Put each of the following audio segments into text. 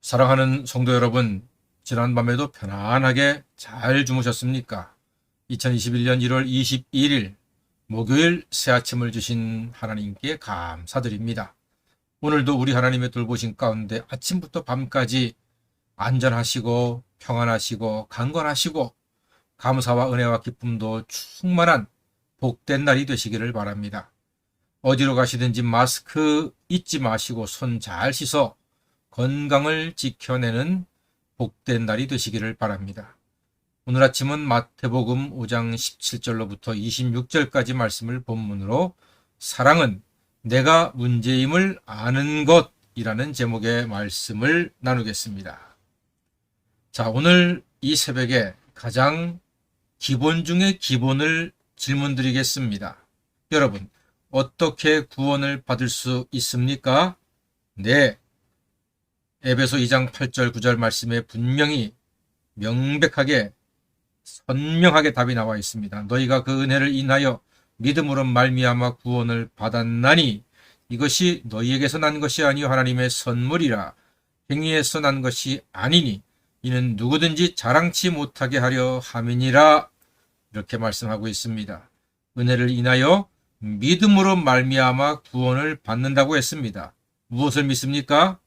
사랑하는 성도 여러분, 지난밤에도 편안하게 잘 주무셨습니까? 2021년 1월 21일 목요일 새 아침을 주신 하나님께 감사드립니다. 오늘도 우리 하나님의 돌보신 가운데 아침부터 밤까지 안전하시고 평안하시고 강건하시고 감사와 은혜와 기쁨도 충만한 복된 날이 되시기를 바랍니다. 어디로 가시든지 마스크 잊지 마시고 손 잘 씻어 건강을 지켜내는 복된 날이 되시기를 바랍니다. 오늘 아침은 마태복음 5장 17절로부터 26절까지 말씀을 본문으로 사랑은 내가 문제임을 아는 것이라는 제목의 말씀을 나누겠습니다. 자, 오늘 이 새벽에 가장 기본 중에 기본을 질문드리겠습니다. 여러분, 어떻게 구원을 받을 수 있습니까? 네. 에베소 2장 8절 9절 말씀에 분명히 명백하게 선명하게 답이 나와 있습니다. 너희가 그 은혜를 인하여 믿음으로 말미암아 구원을 받았나니 이것이 너희에게서 난 것이 아니요 하나님의 선물이라. 행위에서 난 것이 아니니 이는 누구든지 자랑치 못하게 하려 함이니라. 이렇게 말씀하고 있습니다. 은혜를 인하여 믿음으로 말미암아 구원을 받는다고 했습니다. 무엇을 믿습니까?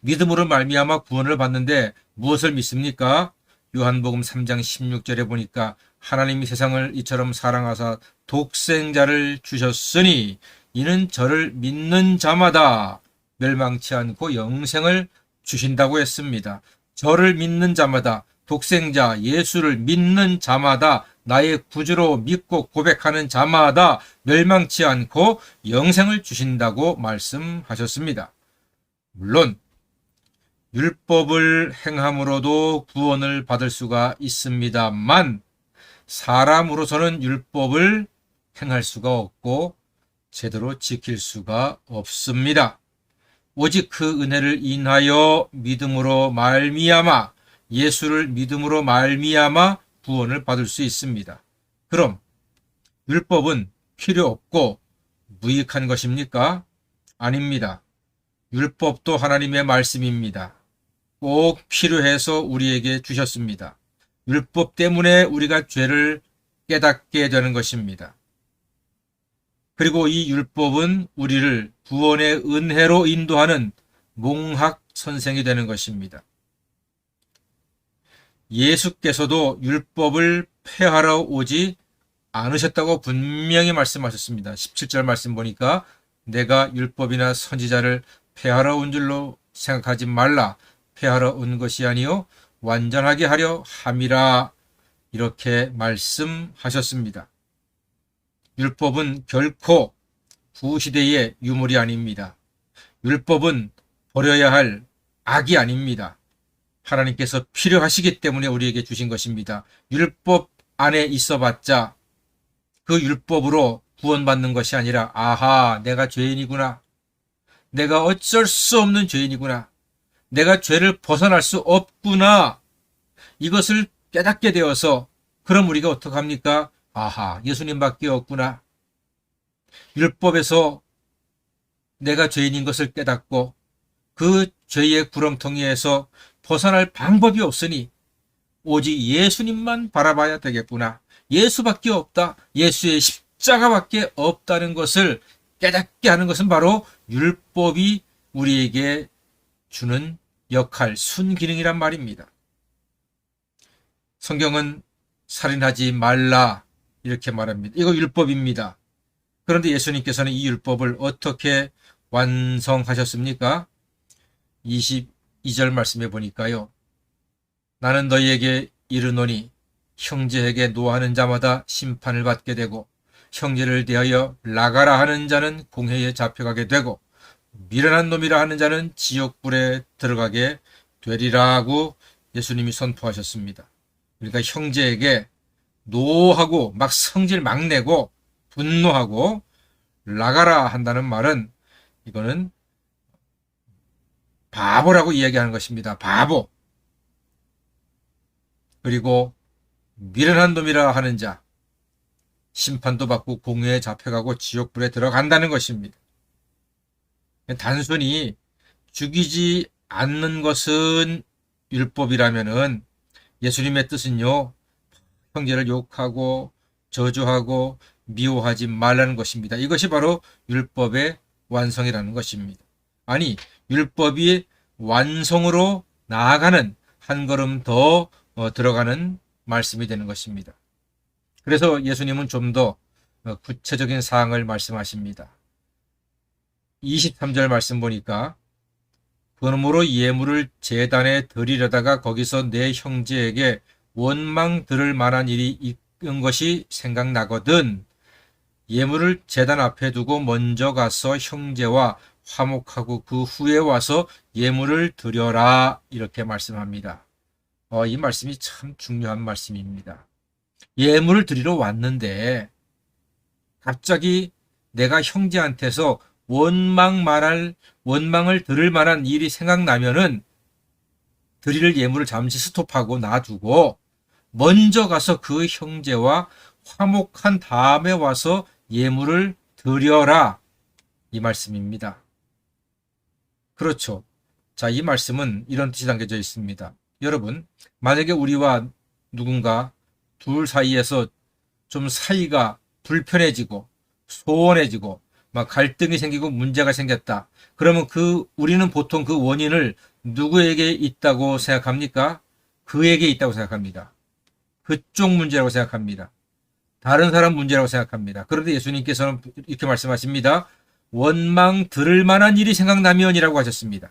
믿음으로 말미암아 구원을 받는데 무엇을 믿습니까? 요한복음 3장 16절에 보니까 하나님이 세상을 이처럼 사랑하사 독생자를 주셨으니 이는 저를 믿는 자마다 멸망치 않고 영생을 주신다고 했습니다. 저를 믿는 자마다, 독생자 예수를 믿는 자마다, 나의 구주로 믿고 고백하는 자마다 멸망치 않고 영생을 주신다고 말씀하셨습니다. 물론 율법을 행함으로도 구원을 받을 수가 있습니다만 사람으로서는 율법을 행할 수가 없고 제대로 지킬 수가 없습니다. 오직 그 은혜를 인하여 믿음으로 말미암아, 예수를 믿음으로 말미암아 구원을 받을 수 있습니다. 그럼 율법은 필요 없고 무익한 것입니까? 아닙니다. 율법도 하나님의 말씀입니다. 꼭 필요해서 우리에게 주셨습니다. 율법 때문에 우리가 죄를 깨닫게 되는 것입니다. 그리고 이 율법은 우리를 구원의 은혜로 인도하는 몽학 선생이 되는 것입니다. 예수께서도 율법을 폐하러 오지 않으셨다고 분명히 말씀하셨습니다. 17절 말씀 보니까 내가 율법이나 선지자를 폐하러 온 줄로 생각하지 말라. 폐하러 온 것이 아니요 완전하게 하려 함이라. 이렇게 말씀하셨습니다. 율법은 결코 구시대의 유물이 아닙니다. 율법은 버려야 할 악이 아닙니다. 하나님께서 필요하시기 때문에 우리에게 주신 것입니다. 율법 안에 있어봤자 그 율법으로 구원받는 것이 아니라 아하, 내가 죄인이구나. 내가 어쩔 수 없는 죄인이구나. 내가 죄를 벗어날 수 없구나. 이것을 깨닫게 되어서 그럼 우리가 어떡합니까? 아하, 예수님밖에 없구나. 율법에서 내가 죄인인 것을 깨닫고 그 죄의 구렁텅이에서 벗어날 방법이 없으니 오직 예수님만 바라봐야 되겠구나. 예수밖에 없다. 예수의 십자가밖에 없다는 것을 깨닫게 하는 것은 바로 율법이 우리에게 주는 역할, 순기능이란 말입니다. 성경은 살인하지 말라 이렇게 말합니다. 이거 율법입니다. 그런데 예수님께서는 이 율법을 어떻게 완성하셨습니까? 22절 말씀에 보니까요. 나는 너희에게 이르노니 형제에게 노하는 자마다 심판을 받게 되고 형제를 대하여 나가라 하는 자는 공회에 잡혀가게 되고 미련한 놈이라 하는 자는 지옥불에 들어가게 되리라고 예수님이 선포하셨습니다. 그러니까 형제에게 노하고 막 성질 막 내고 분노하고 나가라 한다는 말은 이거는 바보라고 이야기하는 것입니다. 바보. 그리고 미련한 놈이라 하는 자, 심판도 받고 공회에 잡혀가고 지옥불에 들어간다는 것입니다. 단순히 죽이지 않는 것은 율법이라면은 예수님의 뜻은요, 형제를 욕하고 저주하고 미워하지 말라는 것입니다. 이것이 바로 율법의 완성이라는 것입니다. 아니, 율법이 완성으로 나아가는 한 걸음 더 들어가는 말씀이 되는 것입니다. 그래서 예수님은 좀 더 구체적인 사항을 말씀하십니다. 23절 말씀 보니까 그러므로 예물을 제단에 드리려다가 거기서 내 형제에게 원망 들을 만한 일이 있는 것이 생각나거든 예물을 제단 앞에 두고 먼저 가서 형제와 화목하고 그 후에 와서 예물을 드려라 이렇게 말씀합니다. 이 말씀이 참 중요한 말씀입니다. 예물을 드리러 왔는데 갑자기 내가 형제한테서 원망을 들을 만한 일이 생각나면은 드릴 예물을 잠시 스톱하고 놔두고 먼저 가서 그 형제와 화목한 다음에 와서 예물을 드려라 이 말씀입니다. 그렇죠. 자, 이 말씀은 이런 뜻이 담겨져 있습니다. 여러분, 만약에 우리와 누군가 둘 사이에서 좀 사이가 불편해지고 소원해지고 막 갈등이 생기고 문제가 생겼다. 그러면 우리는 보통 그 원인을 누구에게 있다고 생각합니까? 그에게 있다고 생각합니다. 그쪽 문제라고 생각합니다. 다른 사람 문제라고 생각합니다. 그런데 예수님께서는 이렇게 말씀하십니다. 원망 들을 만한 일이 생각나면이라고 하셨습니다.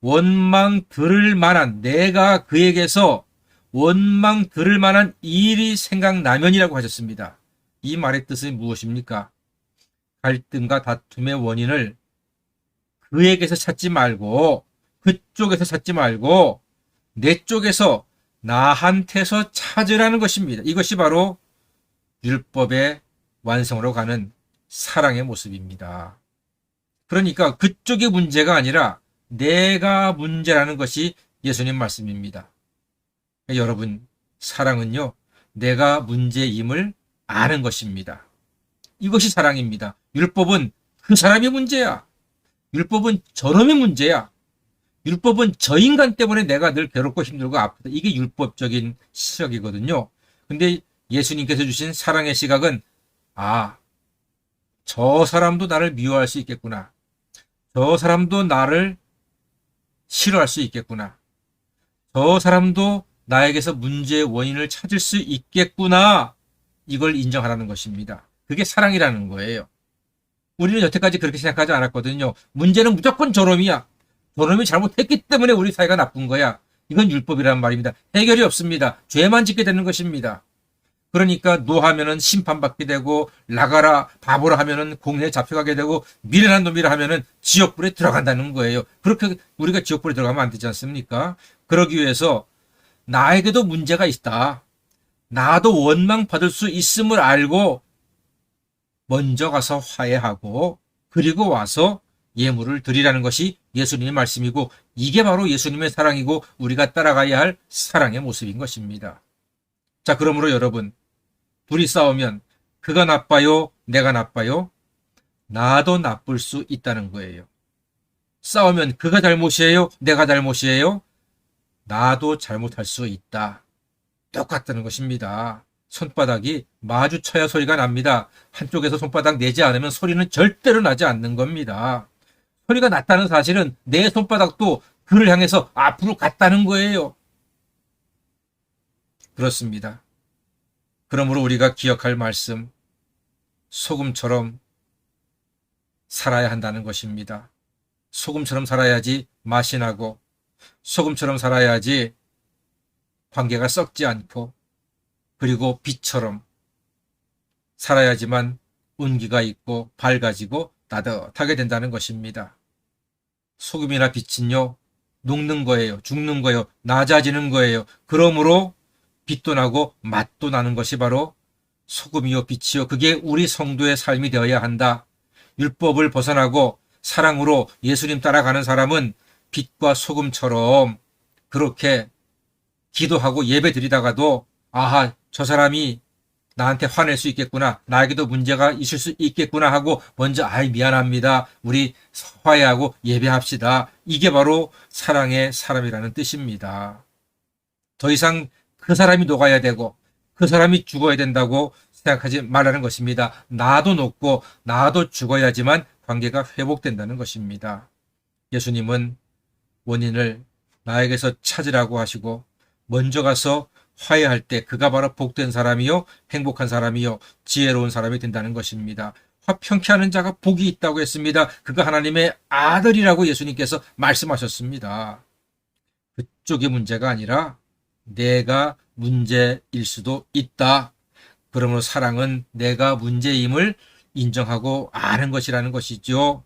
원망 들을 만한, 내가 그에게서 원망 들을 만한 일이 생각나면이라고 하셨습니다. 이 말의 뜻은 무엇입니까? 갈등과 다툼의 원인을 그에게서 찾지 말고 그쪽에서 찾지 말고 내 쪽에서 나한테서 찾으라는 것입니다. 이것이 바로 율법의 완성으로 가는 사랑의 모습입니다. 그러니까 그쪽의 문제가 아니라 내가 문제라는 것이 예수님 말씀입니다. 여러분, 사랑은요, 내가 문제임을 아는 것입니다. 이것이 사랑입니다. 율법은 그 사람이 문제야. 율법은 저놈의 문제야. 율법은 저 인간 때문에 내가 늘 괴롭고 힘들고 아프다. 이게 율법적인 시각이거든요. 근데 예수님께서 주신 사랑의 시각은 저 사람도 나를 미워할 수 있겠구나. 저 사람도 나를 싫어할 수 있겠구나. 저 사람도 나에게서 문제의 원인을 찾을 수 있겠구나. 이걸 인정하라는 것입니다. 그게 사랑이라는 거예요. 우리는 여태까지 그렇게 생각하지 않았거든요. 문제는 무조건 저놈이야. 저놈이 잘못했기 때문에 우리 사이가 나쁜 거야. 이건 율법이라는 말입니다. 해결이 없습니다. 죄만 짓게 되는 것입니다. 그러니까 노하면은 심판받게 되고 나가라 바보라 하면은 공회에 잡혀가게 되고 미련한 놈이라 하면은 지옥불에 들어간다는 거예요. 그렇게 우리가 지옥불에 들어가면 안 되지 않습니까? 그러기 위해서 나에게도 문제가 있다. 나도 원망받을 수 있음을 알고 먼저 가서 화해하고 그리고 와서 예물을 드리라는 것이 예수님의 말씀이고 이게 바로 예수님의 사랑이고 우리가 따라가야 할 사랑의 모습인 것입니다. 자, 그러므로 여러분, 둘이 싸우면 그가 나빠요? 내가 나빠요? 나도 나쁠 수 있다는 거예요. 싸우면 그가 잘못이에요? 내가 잘못이에요? 나도 잘못할 수 있다. 똑같다는 것입니다. 손바닥이 마주쳐야 소리가 납니다. 한쪽에서 손바닥 내지 않으면 소리는 절대로 나지 않는 겁니다. 소리가 났다는 사실은 내 손바닥도 그를 향해서 앞으로 갔다는 거예요. 그렇습니다. 그러므로 우리가 기억할 말씀, 소금처럼 살아야 한다는 것입니다. 소금처럼 살아야지 맛이 나고 소금처럼 살아야지 관계가 썩지 않고 그리고 빛처럼 살아야지만 운기가 있고 밝아지고 따뜻하게 된다는 것입니다. 소금이나 빛은요, 녹는 거예요. 죽는 거예요. 낮아지는 거예요. 그러므로 빛도 나고 맛도 나는 것이 바로 소금이요 빛이요. 그게 우리 성도의 삶이 되어야 한다. 율법을 벗어나고 사랑으로 예수님 따라가는 사람은 빛과 소금처럼 그렇게 기도하고 예배 드리다가도 저 사람이 나한테 화낼 수 있겠구나. 나에게도 문제가 있을 수 있겠구나 하고 먼저 아이 미안합니다. 우리 화해하고 예배합시다. 이게 바로 사랑의 사람이라는 뜻입니다. 더 이상 그 사람이 녹아야 되고 그 사람이 죽어야 된다고 생각하지 말라는 것입니다. 나도 녹고 나도 죽어야지만 관계가 회복된다는 것입니다. 예수님은 원인을 나에게서 찾으라고 하시고 먼저 가서 화해할 때 그가 바로 복된 사람이요 행복한 사람이요 지혜로운 사람이 된다는 것입니다. 화평케 하는 자가 복이 있다고 했습니다. 그가 하나님의 아들이라고 예수님께서 말씀하셨습니다. 그쪽이 문제가 아니라 내가 문제일 수도 있다. 그러므로 사랑은 내가 문제임을 인정하고 아는 것이라는 것이죠.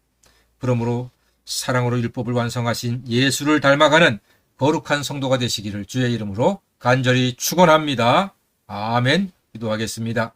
그러므로 사랑으로 율법을 완성하신 예수를 닮아가는 거룩한 성도가 되시기를 주의 이름으로 간절히 축원합니다. 아멘. 기도하겠습니다.